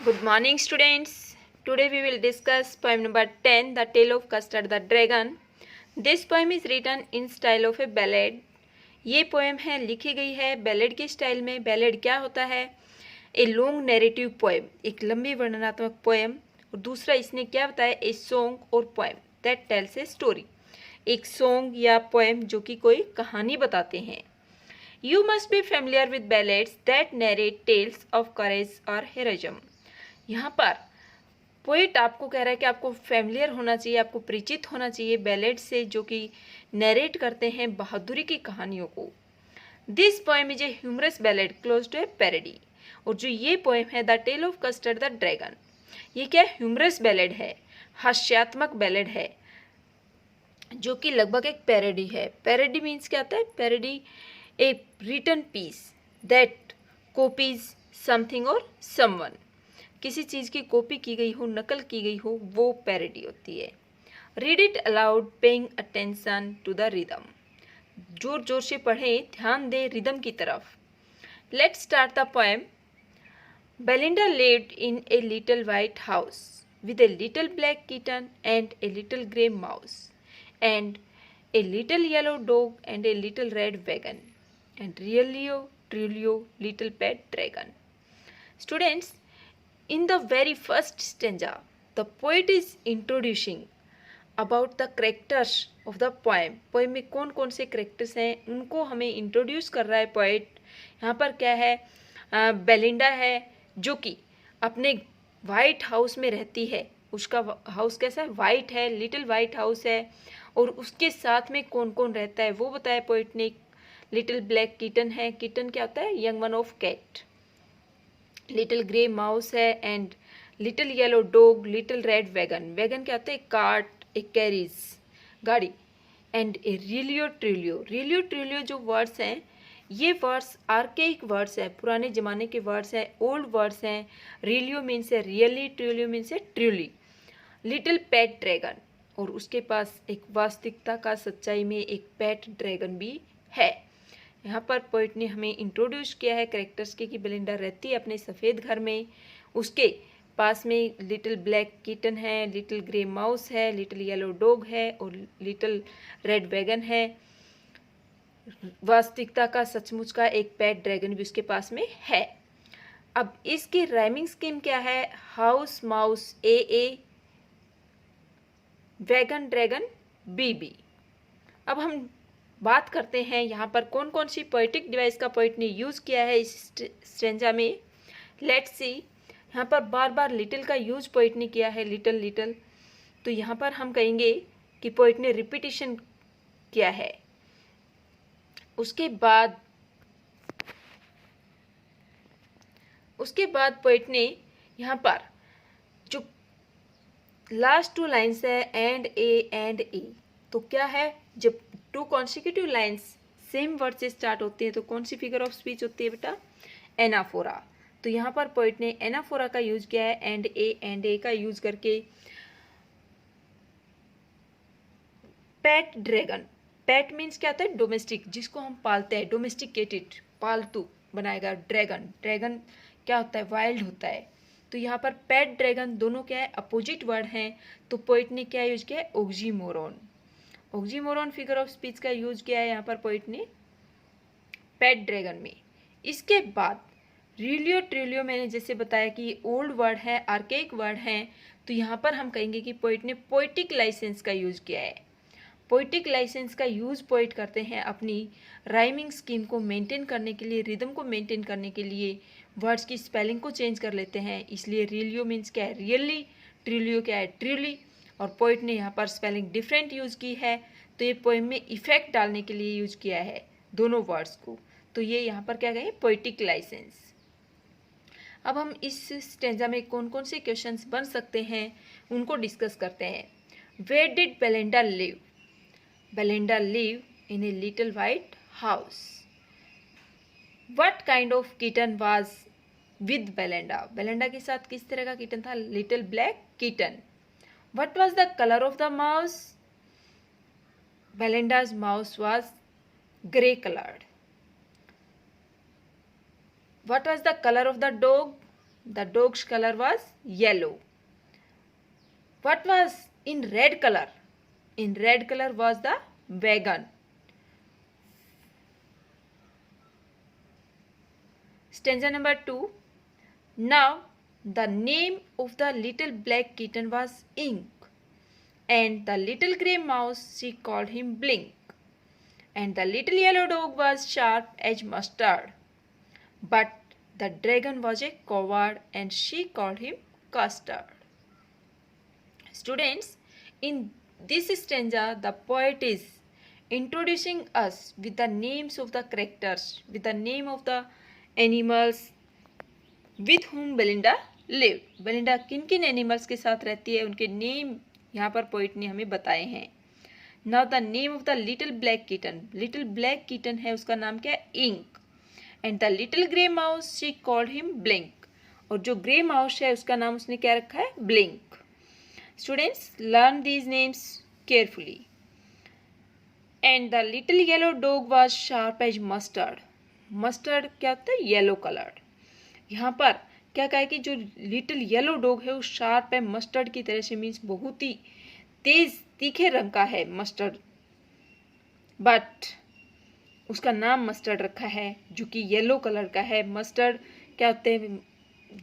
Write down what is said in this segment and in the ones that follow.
Good morning, students. Today we will discuss poem number 10, The Tale of Custard the Dragon. This poem is written in style of a ballad. ये poem है लिखी गई है ballad के style में. Ballad क्या होता है? ए लॉन्ग नैरेटिव पोएम, एक लंबी वर्णनात्मक पोएम. और दूसरा इसने क्या बताया? ए सॉन्ग और poem that tells a story, एक सॉन्ग या पोएम जो कि कोई कहानी बताते हैं. You must be familiar with ballads that narrate tales of courage or heroism. यहाँ पर पोइट आपको कह रहा है कि आपको फैमिलियर होना चाहिए, आपको परिचित होना चाहिए बैलेड से जो कि नरेट करते हैं बहादुरी की कहानियों को. This poem is a humorous ballad close to a parody. और जो ये पोएम है the tale of custard the dragon, ये क्या ह्यूमरस बैलेड है, हास्यात्मक बैलेड है जो कि लगभग एक पैरोडी है. पैरोडी मीन्स क्या होता है? Parody a written piece that copies something or someone. किसी चीज़ की कॉपी की गई हो, नकल की गई हो, वो पैरोडी होती है. Read it aloud paying attention to the rhythm. जोर जोर से पढ़ें, ध्यान दें रिदम की तरफ. Let's start the poem. Belinda lived in a little white house with a little black kitten and a little grey mouse and a little yellow dog and a little red wagon and Relio Trulio little pet dragon. Students, in the very first stanza, the poet is introducing about the characters of the poem. poem में कौन कौन से characters हैं उनको हमें introduce कर रहा है poet. यहाँ पर क्या है? बेलिंडा है जो कि अपने वाइट हाउस में रहती है. उसका हाउस कैसा है? वाइट है, लिटिल वाइट हाउस है. और उसके साथ में कौन कौन रहता है वो बताया पोइट ने. लिटिल ब्लैक किटन है. किटन क्या होता है? Young one of cat. Little grey mouse है and little yellow dog, little red wagon. Wagon क्या होता है? कार्ट, एक कैरीज गाड़ी. एंड ए रिलियो ट्रिलियो. रिलियो ट्रिलियो जो वर्ड्स हैं, ये वर्ड्स आर्केइक वर्ड्स है, पुराने ज़माने के वर्ड्स हैं, ओल्ड वर्ड्स हैं. रिलियो मीन्स है रियली, ट्रिलियो मीन्स है ट्रूली. लिटिल पेट ड्रैगन, और उसके पास एक वास्तविकता का सच्चाई में एक पेट ड्रैगन भी है. यहाँ पर पोइट ने हमें इंट्रोड्यूस किया है कैरेक्टर्स के कि बेलिंडा रहती है अपने सफ़ेद घर में. उसके पास में लिटिल ब्लैक किटन है, लिटिल ग्रे माउस है, लिटिल येलो डॉग है और लिटिल रेड वैगन है. वास्तविकता का, सचमुच का एक पेट ड्रैगन भी उसके पास में है. अब इसकी राइमिंग स्कीम क्या है? हाउस माउस ए ए, वैगन ड्रैगन बी बी. अब हम बात करते हैं यहाँ पर कौन कौन सी पोएटिक डिवाइस का पोइट ने यूज़ किया है इस स्ट्रेंजा में. Let's see. यहाँ पर बार बार लिटिल का यूज पोइट ने किया है, लिटिल लिटिल. तो यहाँ पर हम कहेंगे कि पोइट ने रिपीटिशन किया है. उसके बाद पोइट ने यहाँ पर जो लास्ट टू लाइन्स है एंड ए, तो क्या है? जब to consecutive lines same word से स्टार्ट होती हैं तो कौन सी फिगर ऑफ स्पीच होती है बेटा? एनाफोरा. तो यहाँ पर पोइट ने एनाफोरा का यूज किया है एंड ए का यूज करके. पेट ड्रैगन. पेट मीन्स क्या होता है? डोमेस्टिक, जिसको हम पालते हैं, डोमेस्टिकेटेड, पालतू बनाएगा. ड्रैगन, ड्रैगन क्या होता है? वाइल्ड होता है. तो यहाँ पर पेट ड्रैगन दोनों क्या है? अपोजिट वर्ड हैं. तो पोइट ने क्या यूज किया है? Oxymoron. Oxymoron figure of speech का यूज किया है यहाँ पर पोइट ने पेट ड्रैगन में. इसके बाद रिलियो ट्रिलियो, मैंने जैसे बताया कि ओल्ड वर्ड है, आर्केइक वर्ड हैं. तो यहाँ पर हम कहेंगे कि पोइट ने पोइटिक लाइसेंस का यूज किया है. पोइटिक लाइसेंस का यूज पोइट करते हैं अपनी राइमिंग स्कीम को मेंटेन करने के लिए, रिदम को मेंटेन करने के लिए. वर्ड्स की स्पेलिंग को चेंज कर लेते हैं. इसलिए रिलियो मीन्स क्या है? रियली. ट्रिलियो क्या है? ट्रूली. और पोइट ने यहाँ पर स्पेलिंग डिफरेंट यूज़ की है. तो ये पोइम में इफेक्ट डालने के लिए यूज किया है दोनों वर्ड्स को. तो ये यहाँ पर क्या कहें? Poetic licence. अब हम इस स्टेंजा में कौन कौन से क्वेश्चंस बन सकते हैं उनको डिस्कस करते हैं. Where did Belinda live? Belinda live in a little white house. What kind of kitten was with Belinda? Belinda के साथ किस तरह का किटन था? Little black kitten. What was the colour of the mouse? Belinda's mouse was grey colored. What was the color of the dog? The dog's color was yellow. What was in red color? In red color was the wagon. Stanza number 2. Now the name of the little black kitten was Ink, and the little grey mouse she called him Blink, and the little yellow dog was sharp as mustard. But the dragon was a coward and she called him Custard. Students, in this stanza the poet is introducing us with the names of the characters, with the name of the animals with whom Belinda lived. Belinda किन किन animals के साथ रहती है उनके name यहाँ पर poet ने हमें बताए हैं. Now the name of the little black kitten. Little black kitten है, उसका नाम क्या है? Ink. And the little grey mouse she called him Blink. और जो ग्रे माउस है उसका नाम उसने क्या रखा है? Blink. Students, learn these names carefully. And the little yellow dog was sharp as mustard. Mustard क्या होता है? Yellow coloured. यहाँ पर क्या कहा है कि जो लिटिल येलो डॉग है वो शार्प है मस्टर्ड की तरह से, मीन्स बहुत ही तेज तीखे रंग का है मस्टर्ड, बट उसका नाम मस्टर्ड रखा है जो कि येलो कलर का है. मस्टर्ड क्या होते हैं?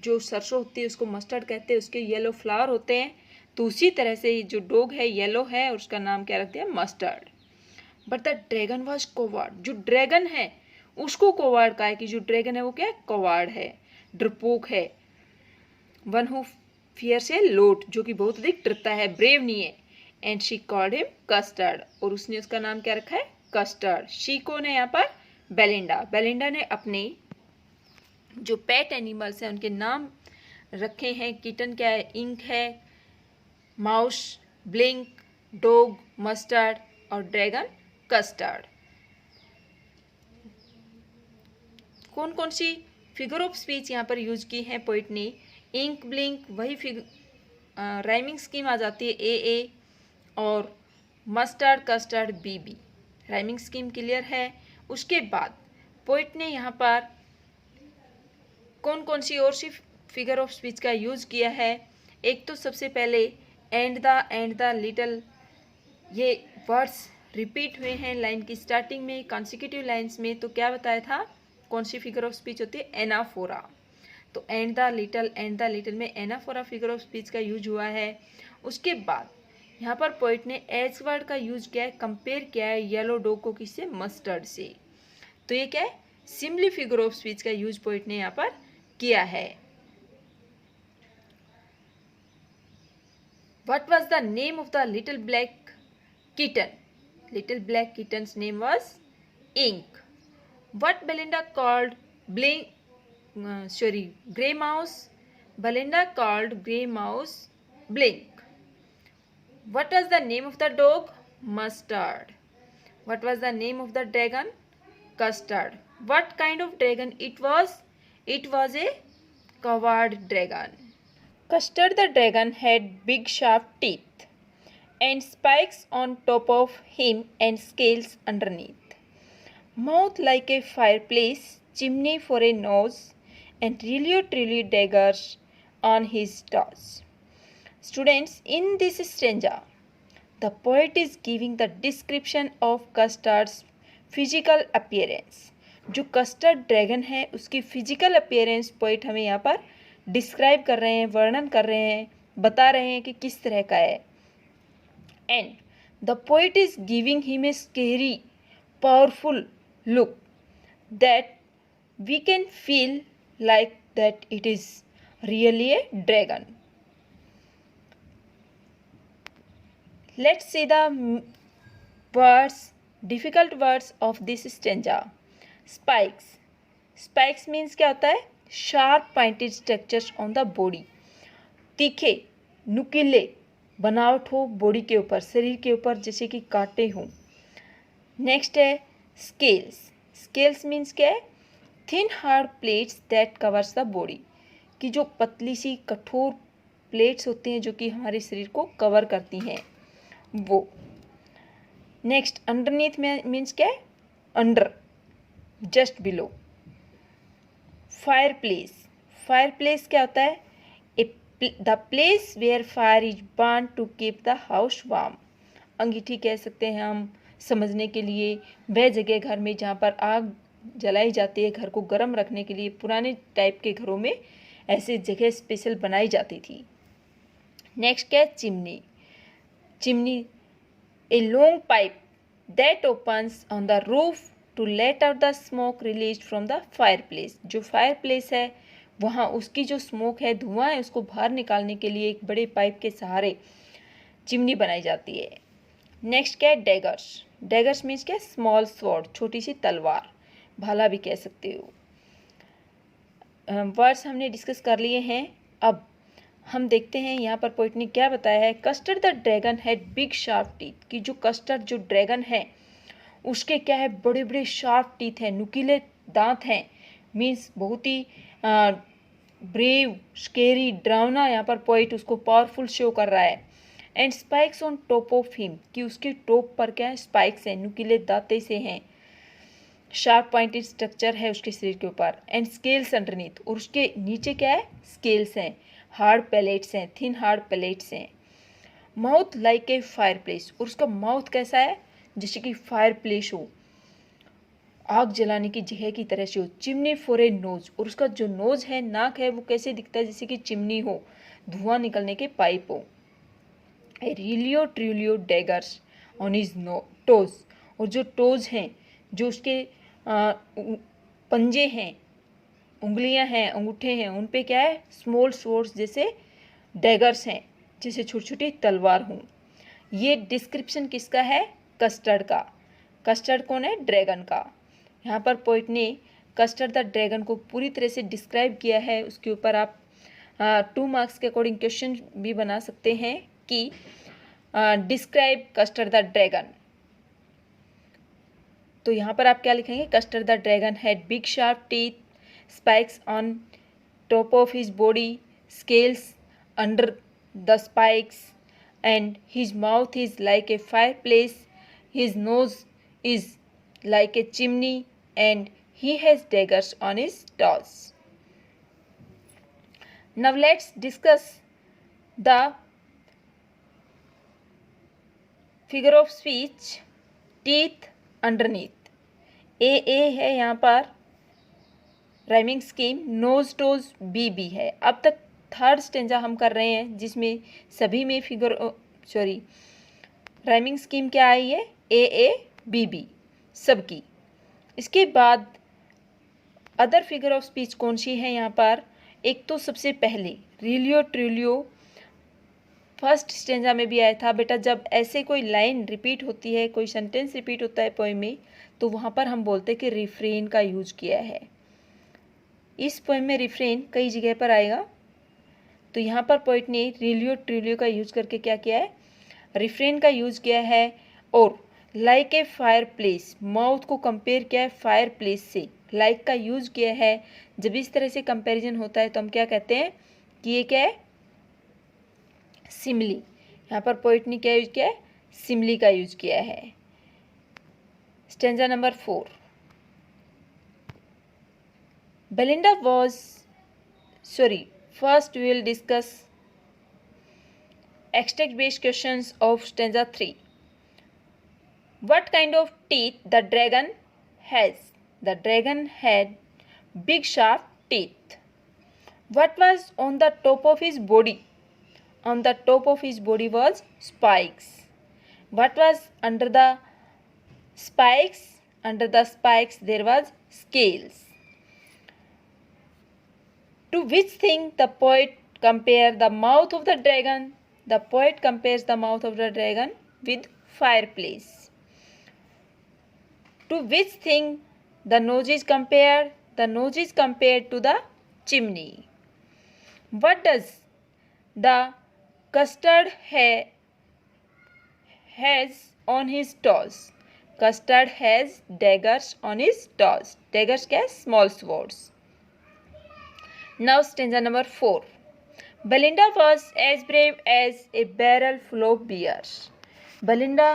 जो सरसों होती है उसको मस्टर्ड कहते हैं, उसके येलो फ्लावर होते हैं. तो उसी तरह से जो डॉग है येलो है और उसका नाम क्या रख दिया? Mustard. But the dragon was coward. जो ड्रैगन है उसको कोवार्ड कहा है कि जो ड्रैगन है वो क्या है? कोवार्ड है, डरपोक है. वन हु फियर्स ए लोट, जो कि बहुत अधिक डरता है, ब्रेव नहीं है. And she called him custard, और उसने उसका नाम क्या रखा है? कस्टर्ड. शी कौन है यहाँ पर? बेलिंडा. बेलिंडा ने अपने जो पेट एनिमल्स हैं उनके नाम रखे हैं. किटन क्या है? इंक है, माउस ब्लिंक, डॉग मस्टर्ड और ड्रैगन कस्टर्ड. कौन कौन सी फिगर ऑफ स्पीच यहाँ पर यूज की है पोइट ने? इंक ब्लिंक, वही राइमिंग स्कीम आ जाती है ए, और Mustard Custard B. Rhyming scheme clear है. उसके बाद पोइट ने यहाँ पर कौन कौन सी और सी फिगर ऑफ स्पीच का यूज किया है? एक तो सबसे पहले एंड द लिटिल, ये वर्ड्स रिपीट हुए हैं लाइन की स्टार्टिंग में कॉन्सिक्यूटिव लाइन्स में. तो क्या बताया था? कौन सी फिगर ऑफ स्पीच होती है? एनाफोरा. तो एंड द लिटिल में एनाफोरा फिगर ऑफ स्पीच का यूज हुआ है. उसके बाद यहाँ पर पोइट ने एज वर्ड का यूज किया है, कंपेयर किया है येलो डॉग को किससे? मस्टर्ड से. तो ये क्या है? सिंपली फिगर ऑफ स्पीच का यूज पोइट ने यहाँ पर किया है. What was the name of the little black kitten? Little black kitten's name was Ink. What Belinda called Grey Mouse? Belinda called Grey Mouse Blink. What was the name of the dog? Mustard. What was the name of the dragon? Custard. What kind of dragon it was? It was a coward dragon. Custard the dragon had big sharp teeth and spikes on top of him and scales underneath. Mouth like a fireplace, chimney for a nose, and really daggers on his toes. Students, in this stanza, the poet is giving the description of Custard's physical appearance. जो custard dragon है उसकी physical appearance poet हमें यहाँ पर describe कर रहे हैं, वर्णन कर रहे हैं, बता रहे हैं कि किस तरह का है. And the poet is giving him a scary powerful look that we can feel like that it is really a dragon. Let's see the words, difficult words of this stanza. Spikes. Spikes means क्या होता है? Sharp pointed structures on the body. तीखे नुकीले बनावट हो body के ऊपर, शरीर के ऊपर, जैसे कि कांटे हों. नेक्स्ट है स्केल्स. स्केल्स मीन्स क्या है? Thin hard plates that covers the body, कि जो पतली सी कठोर प्लेट्स होती हैं जो कि हमारे शरीर को कवर करती हैं वो. नेक्स्ट अंडरनीथ में मीन्स क्या है? Under, just below. Fireplace. Fireplace क्या होता है? The place where fire is burn to keep the house warm. अंगीठी कह सकते हैं हम समझने के लिए, वह जगह घर में जहाँ पर आग जलाई जाती है घर को गर्म रखने के लिए। पुराने टाइप के घरों में ऐसे जगह स्पेशल बनाई जाती थी। नेक्स्ट क्या है? Chimney. Chimney a long pipe that opens on the roof to let out the smoke release from the fireplace. जो फायर प्लेस है वहाँ उसकी जो स्मोक है, धुआं है, उसको बाहर निकालने के लिए एक बड़े पाइप के सहारे चिमनी बनाई जाती है। नेक्स्ट क्या है? डैगर्स। डैगर्स मीन्स क्या? स्मॉल स्वॉर्ड, छोटी सी तलवार, भाला भी कह सकते हो। वर्ड्स हमने डिस्कस कर लिए हैं। अब हम देखते हैं यहाँ पर पोइट ने क्या बताया है। Custard the dragon had big sharp teeth. कि जो कस्टर्ड जो ड्रैगन है उसके क्या है? बड़े बड़े शार्प टीथ हैं, नुकीले दांत हैं। मीन्स बहुत ही ब्रेव, स्केरी, डरावना यहाँ पर पोइट उसको पावरफुल शो कर रहा है। And spikes on top of him. कि उसके टॉप पर क्या है? स्पाइक्स हैं, नुकीले दांते से हैं। शार्प पॉइंटेड स्ट्रक्चर है उसके शरीर के ऊपर। And scales underneath. और उसके नीचे क्या है? स्केल्स हैं, हार्ड पैलेट्स हैं, थिन हार्ड पैलेट्स हैं। Mouth like a fire place. और उसका माउथ कैसा है? जैसे कि फायर प्लेस हो, आग जलाने की जगह की तरह से हो। Chimney for a nose. और उसका जो नोज है, नाक है, वो कैसे दिखता है? जैसे कि चिमनी हो, धुआं निकलने के पाइप हो। रिलियो ट्रिलियो डैगर्स ऑन हिज टोज। और जो टोज हैं, जो उसके पंजे हैं, उंगलियां हैं, अंगूठे हैं, उन पे क्या है? स्मॉल स्वॉर्ड्स जैसे डैगर्स हैं, जैसे छोटी छोटी तलवार हों। ये डिस्क्रिप्शन किसका है? कस्टर्ड का। कस्टर्ड कौन है? ड्रैगन का। यहाँ पर पोइट ने कस्टर्ड द ड्रैगन को पूरी तरह से डिस्क्राइब किया है। उसके ऊपर आप 2 मार्क्स के अकॉर्डिंग क्वेश्चन भी बना सकते हैं कि डिस्क्राइब कस्टर्ड द ड्रैगन। तो यहाँ पर आप क्या लिखेंगे? Custard the dragon had big sharp teeth, spikes on top of his body, scales under the spikes, and his mouth is like a fireplace, his nose is like a chimney, and he has daggers on his toes. Now let's discuss the figure of speech teeth underneath. A है यहाँ पर rhyming scheme, nose toes B है। अब तक third stanza हम कर रहे हैं जिसमें सभी में राइमिंग स्कीम क्या आई है? ए बी सबकी। इसके बाद अदर फिगर ऑफ स्पीच कौन सी है यहाँ पर? एक तो सबसे पहले रिलियो ट्रिलियो फर्स्ट स्टेंजा में भी आया था बेटा। जब ऐसे कोई लाइन रिपीट होती है, कोई सेंटेंस रिपीट होता है पोएम में, तो वहाँ पर हम बोलते हैं कि रिफ्रेन का यूज किया है। इस पोएम में रिफ्रेन कई जगह पर आएगा, तो यहाँ पर पोइट ने रिलियो ट्रिलियो का यूज करके क्या किया है? रिफ्रेन का यूज किया है। और like a fire place, mouth को कंपेयर किया है फायर प्लेस से, लाइक का यूज किया है। जब इस तरह से कंपैरिजन होता है तो हम क्या कहते हैं कि ये क्या है? सिमिली। यहाँ पर पोइट ने क्या यूज किया है? सिमिली का यूज किया है। Stanza number 4। Belinda was first we will discuss extract based questions of stanza 3. What kind of teeth the dragon has? The dragon had big sharp teeth. What was on the top of his body? On the top of his body was spikes. What was under the spikes? Under the spikes there was scales. To which thing the poet compare the mouth of the dragon? The poet compares the mouth of the dragon with fireplace. To which thing the nose is compared? The nose is compared to the chimney. What does the custard has on his toes? Custard has daggers on his toes. Daggers क्या? Small swords. Now stanza number 4. Belinda was as brave as a barrel full of beers. Belinda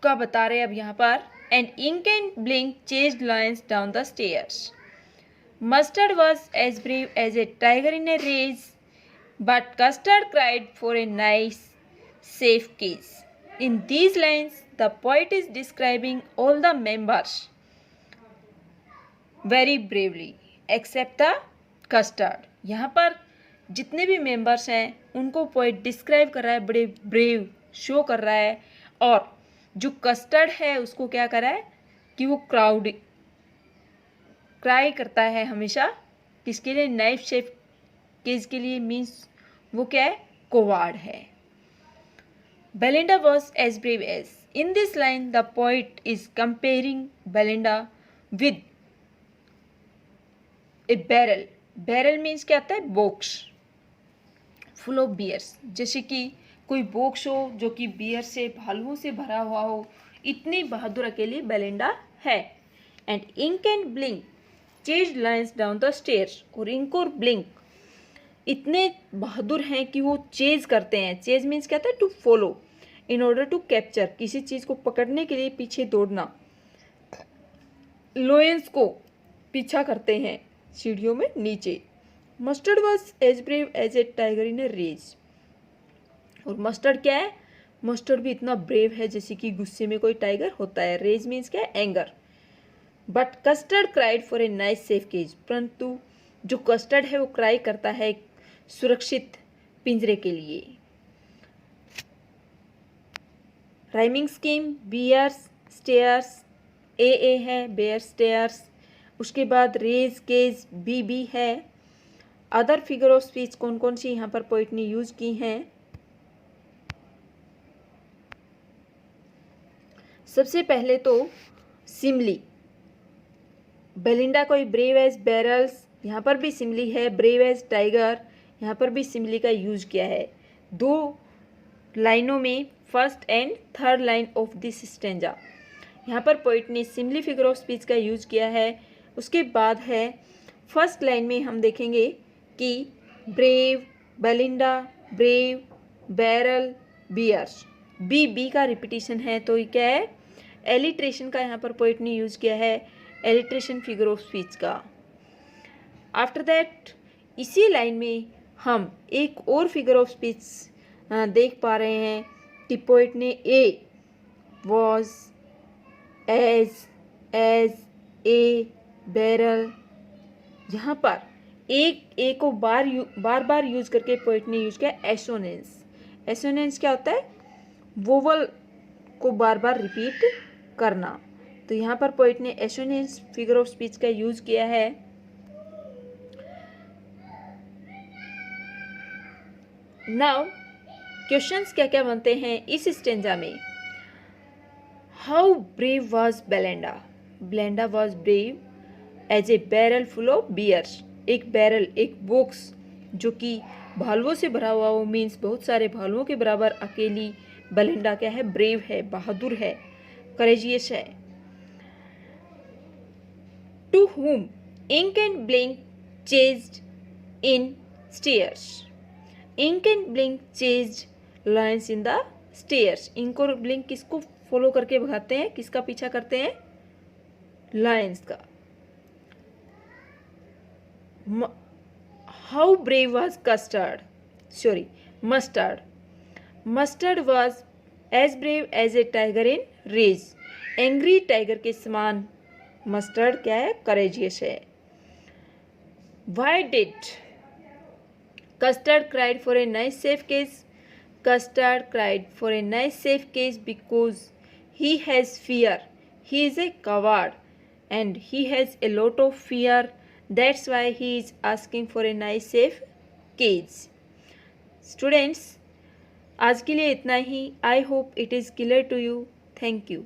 का बता रहे अब यहाँ पर, and ink and blink chased lions down the stairs. Mustard was as brave as a tiger in a race, but Custard cried for a nice, safe case. In these lines, the poet is describing all the members very bravely, except the Custard. यहाँ पर जितने भी members हैं उनको poet describe कर रहा है, बड़े ब्रेव शो कर रहा है, और जो कस्टर्ड है उसको क्या कर रहा है कि वो क्राई करता है हमेशा, किसके लिए, नाइफ शेप केस के लिए, मीन्स वो क्या है, कोवार्ड है. Belinda was as brave as. In this line the poet is comparing Belinda with a barrel. Barrel means क्या आता है, बॉक्स फुल ऑफ बियर्स. जैसे कि कोई बॉक्स हो जो कि बियर से, भालुओं से भरा हुआ हो, इतनी बहादुर अकेली बेलिंडा है. And Ink and Blink chase lions down the stairs. और इंक और ब्लिंक इतने बहादुर हैं कि वो चेज करते हैं. चेज मीन्स क्या होता है, to follow, in order to capture, किसी चीज़ को पकड़ने के लिए पीछे दौड़ना. लोयंस को पीछा करते हैं सीढ़ियों में नीचे. Mustard was as brave as a tiger in a rage. और मस्टर्ड क्या है, मस्टर्ड भी इतना ब्रेव है जैसे कि गुस्से में कोई टाइगर होता है. रेज मीन्स क्या है, anger. But Custard cried for a nice safe cage. परंतु जो कस्टर्ड है वो क्राई करता है एक सुरक्षित पिंजरे के लिए. राइमिंग स्कीम, बियर्स स्टेयर्स, ए है, बेयर स्टेयर्स. उसके बाद रेज केज, बी है. अदर फिगर ऑफ स्पीच कौन कौन सी यहाँ पर पोइट ने यूज की हैं. सबसे पहले तो सिमली. बेलिंडा कोई ब्रेव एज बैरल्स, यहाँ पर भी सिमली है. ब्रेव एज टाइगर, यहाँ पर भी सिमली का यूज किया है. दो लाइनों में, first and third line of this stanza, यहाँ पर पोइट ने सिमली फिगर ऑफ स्पीच का यूज किया है. उसके बाद है फर्स्ट लाइन में हम देखेंगे कि brave, Belinda, brave, barrel, bears. B का रिपीटिशन है, तो ये क्या है, एलिट्रेशन का यहाँ पर पोइट ने यूज किया है, एलिट्रेशन फिगर ऑफ स्पीच का. आफ्टर दैट इसी लाइन में हम एक और फिगर ऑफ स्पीच देख पा रहे हैं कि पोइट ने ए, वॉज, एज, ए, बैरल, यहाँ पर ए को बार यूज करके पोइट ने यूज किया एसोनेंस. एसोनेंस क्या होता है, वोवल को बार बार रिपीट करना. तो यहाँ पर पोइट ने एसोनेंस फिगर ऑफ स्पीच का यूज किया है. नाउ क्वेश्चंस क्या क्या बनते हैं इस स्टेंजा में. How brave was Belinda. Belinda was brave as a barrel full of bears. एक बैरल, एक बॉक्स जो कि भालुओं से भरा हुआ हो, मीन्स बहुत सारे भालुओं के बराबर अकेली बेलिंडा क्या है, ब्रेव है, बहादुर है, करेजियस है. To whom ink and blink chased in stairs. Ink and blink chased lions in the stairs. ink और blink किसको फॉलो करके भगाते हैं, किसका पीछा करते हैं, लायंस का. How brave was Custard? Sorry, Mustard. Mustard was as brave as a tiger in rage. Angry tiger के समान मस्टर्ड क्या है, करेजियस है. Why did Custard cried for a nice safe case? Custard cried for a nice safe case because he has fear. He is a coward and he has a lot of fear. That's why he is asking for a nice safe cage. Students, आज के लिए इतना ही. I hope it is clear to you. Thank you.